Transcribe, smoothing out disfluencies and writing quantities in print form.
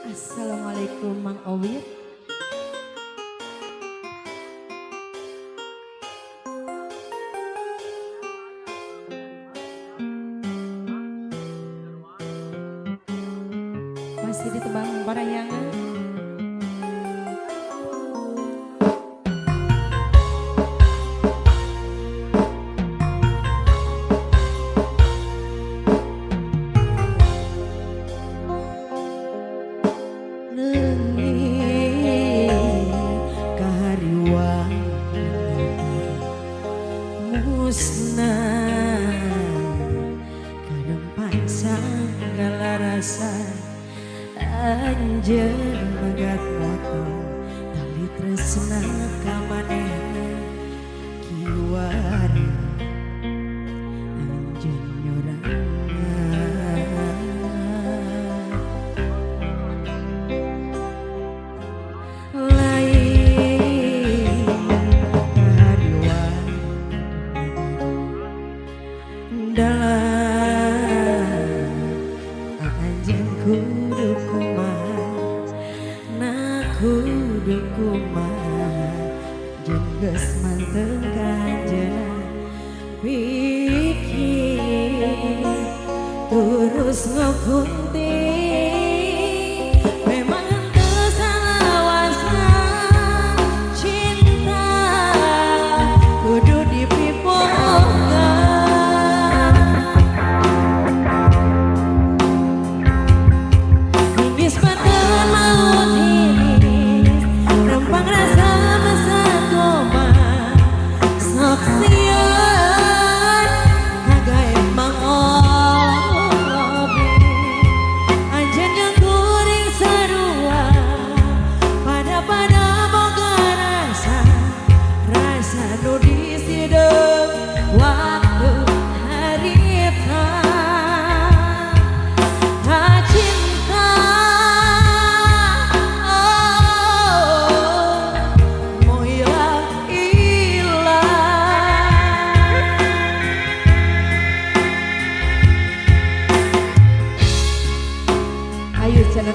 Assalamualaikum Mang Owir. Masih ditebang parayangan. Musnah kadempan segala rasa anjeun megat moto tali tresna ka manehna kiwari anjeun nyurang lain kahariwan dalam anjeun kudu kumaha na kudu kumaha jeung geus manteng kanjena pikir terus ngakunting memang henteu salawasna cinta kudu dipipokan hingis pateun maut iris rempang rasa masa koma sok sieun kagae Mang Obi anjeun jeung kuring sarua pada boga rasa nu disideung waktu harita tak cinta mau ilang ayo cenah